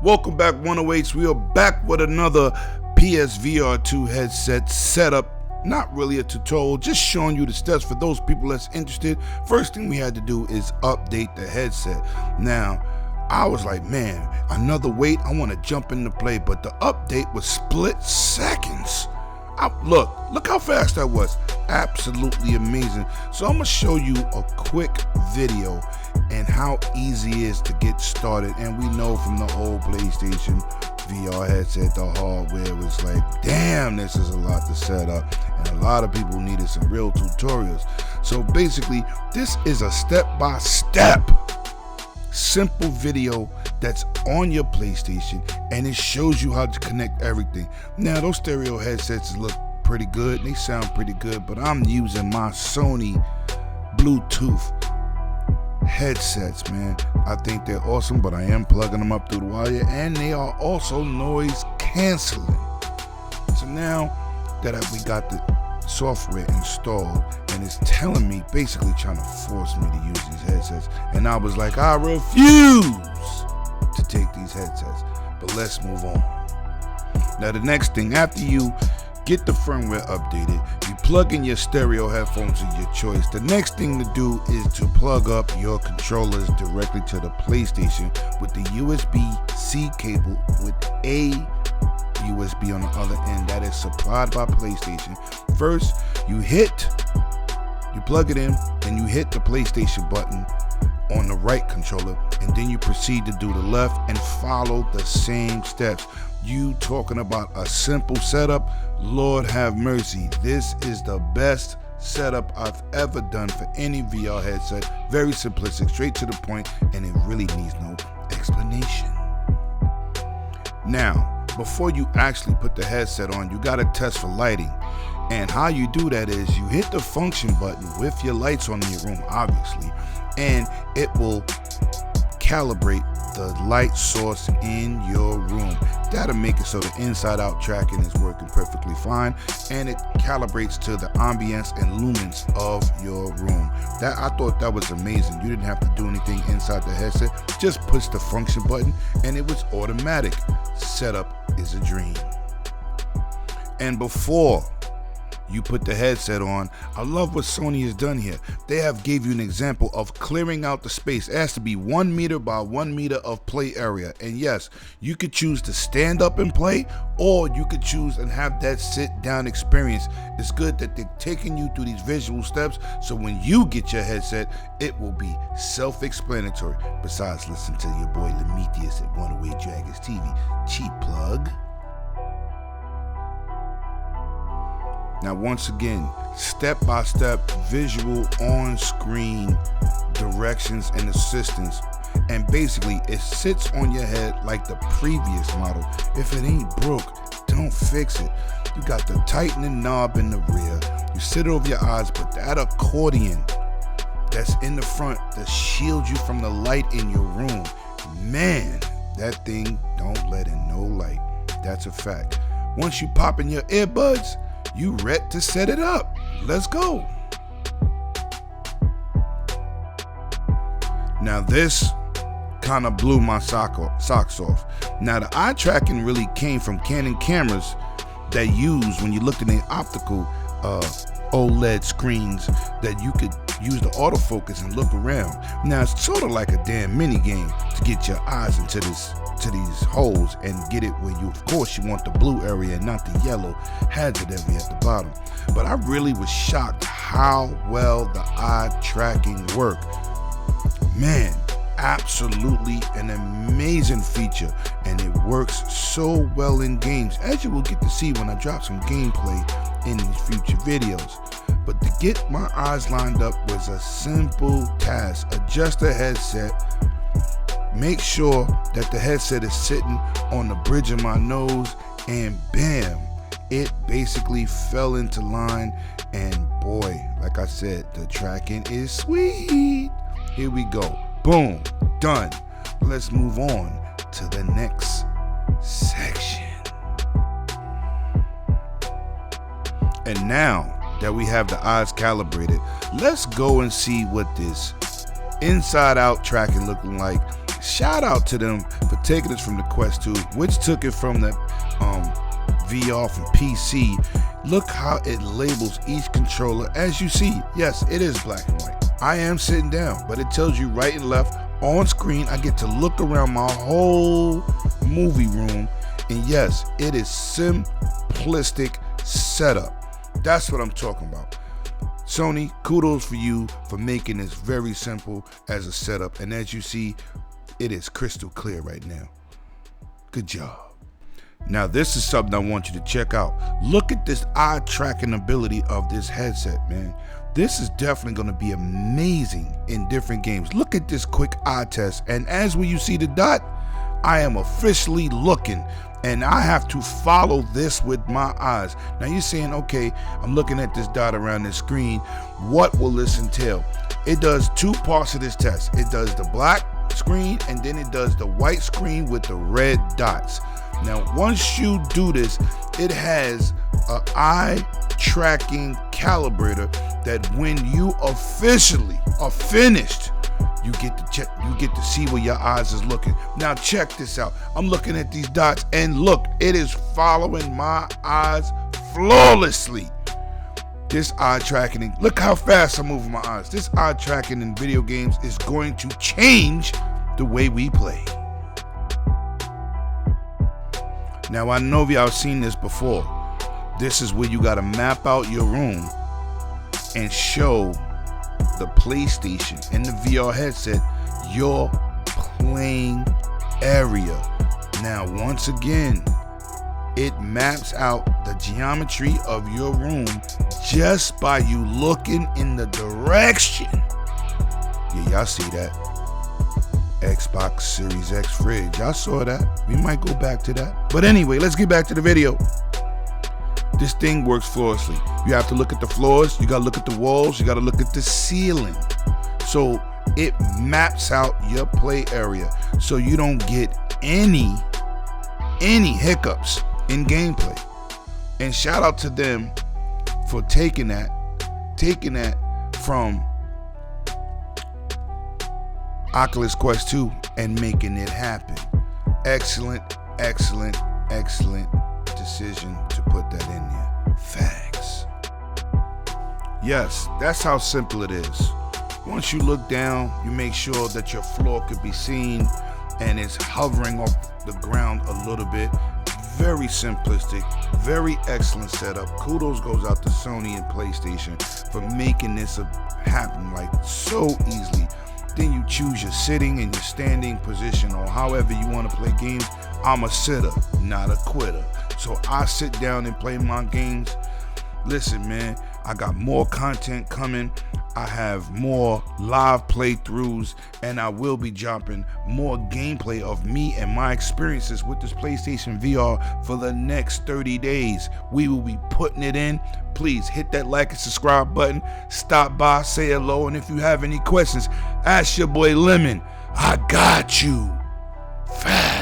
Welcome back, 108s. We are back with another PSVR 2 headset setup. Not really a tutorial, just showing you the steps for those people that's interested. First thing we had to do is update the headset. Now, I was like, man, another wait, I want to jump into play, but the update was split seconds. Look how fast that was. Absolutely amazing. So I'm gonna show you a quick video and how easy it is to get started. And we know from the old PlayStation VR headset, the hardware was like, damn, this is a lot to set up, and a lot of people needed some real tutorials. So basically, this is a step-by-step simple video that's on your PlayStation, and it shows you how to connect everything. Now, those stereo headsets look pretty good, they sound pretty good, but I'm using my Sony Bluetooth headsets, man. I think they're awesome, but I am plugging them up through the wire, and they are also noise canceling. So now that we got the software installed, and it's telling me, basically trying to force me to use these headsets, and I was like, I refuse to take these headsets. But let's move on. Now, the next thing, after you get the firmware updated, you plug in your stereo headphones of your choice. The next thing to do is to plug up your controllers directly to the PlayStation with the USB-C cable with a USB on the other end that is supplied by PlayStation. First, you plug it in, and you hit the PlayStation button on the right controller, and then you proceed to do the left and follow the same steps. You talking about a simple setup? Lord have mercy. This is the best setup I've ever done for any VR headset. Very simplistic, straight to the point, and it really needs no explanation. Now, before you actually put the headset on, you gotta test for lighting. And how you do that is you hit the function button with your lights on in your room, obviously, and it will calibrate the light source in your room. That'll make it so the inside out tracking is working perfectly fine, and it calibrates to the ambience and lumens of your room. I thought that was amazing. You didn't have to do anything inside the headset, just push the function button and it was automatic. Setup is a dream. And before you put the headset on, I love what Sony has done here. They have gave you an example of clearing out the space. It has to be 1 meter by 1 meter of play area. And yes, you could choose to stand up and play, or you could choose and have that sit down experience. It's good that they're taking you through these visual steps, so when you get your headset, it will be self-explanatory. Besides, listen to your boy Lemetius at 108 Dragons TV. Cheap plug. Now, once again, step-by-step visual on-screen directions and assistance. And basically, it sits on your head like the previous model. If it ain't broke, don't fix it. You got the tightening knob in the rear. You sit over your eyes, but that accordion that's in the front that shields you from the light in your room, man, that thing don't let in no light. That's a fact. Once you pop in your earbuds, you ready to set it up. Let's go. Now this kind of blew my socks off. Now the eye tracking really came from Canon cameras that use, when you looked at the optical OLED screens, that you could use the autofocus and look around. Now it's sort of like a damn mini game to get your eyes into these holes and get it where you, of course, you want the blue area and not the yellow hazard area at the bottom. But I really was shocked how well the eye tracking worked. Man, absolutely an amazing feature, and it works so well in games, as you will get to see when I drop some gameplay in these future videos. But to get my eyes lined up was a simple task. Adjust the headset. Make sure that the headset is sitting on the bridge of my nose, and bam, it basically fell into line. And boy, like I said, the tracking is sweet. Here we go. Boom, done. Let's move on to the next section. And now that we have the eyes calibrated, let's go and see what this inside out tracking looking like shout out to them for taking us from the Quest 2, which took it from the VR from PC. Look how it labels each controller. As you see, yes, it is black and white. I am sitting down, but it tells you right and left on screen. I get to look around my whole movie room, and yes, it is simplistic setup. That's what I'm talking about. Sony, kudos for you for making this very simple as a setup, and as you see, it is crystal clear right now. Good job. Now this is something I want you to check out. Look at this eye tracking ability of this headset, man. This is definitely going to be amazing in different games. Look at this quick eye test, and as when you see the dot, I am officially looking, and I have to follow this with my eyes. Now you're saying, okay, I'm looking at this dot around the screen. What will this entail? It does two parts of this test. It does the black screen, and then it does the white screen with the red dots. Now, once you do this, it has an eye tracking calibrator that when you officially are finished, you get to check, you get to see where your eyes is looking. Now check this out. I'm looking at these dots, and look, it is following my eyes flawlessly. This eye tracking, look how fast I'm moving my eyes. This eye tracking in video games is going to change the way we play. Now I know y'all seen this before. This is where you gotta map out your room and show the PlayStation and the VR headset your playing area. Now once again, it maps out the geometry of your room just by you looking in the direction. Yeah, y'all see that. Xbox Series X fridge. Y'all saw that. We might go back to that. But anyway, let's get back to the video. This thing works flawlessly. You have to look at the floors, you gotta look at the walls, you gotta look at the ceiling. So it maps out your play area so you don't get any hiccups in gameplay. And shout out to them for taking that from Oculus Quest 2 and making it happen. Excellent decision to put that in there. Facts. Yes, that's how simple it is. Once you look down, you make sure that your floor could be seen and it's hovering off the ground a little bit. Very simplistic, very excellent setup. Kudos goes out to Sony and PlayStation for making this happen like so easily. Then you choose your sitting and your standing position, or however you want to play games. I'm a sitter, not a quitter. So I sit down and play my games. Listen, man, I got more content coming. I have more live playthroughs, and I will be dropping more gameplay of me and my experiences with this PlayStation VR for the next 30 days. We will be putting it in. Please hit that like and subscribe button. Stop by, say hello, and if you have any questions, ask your boy Lemon. I got you. Fast.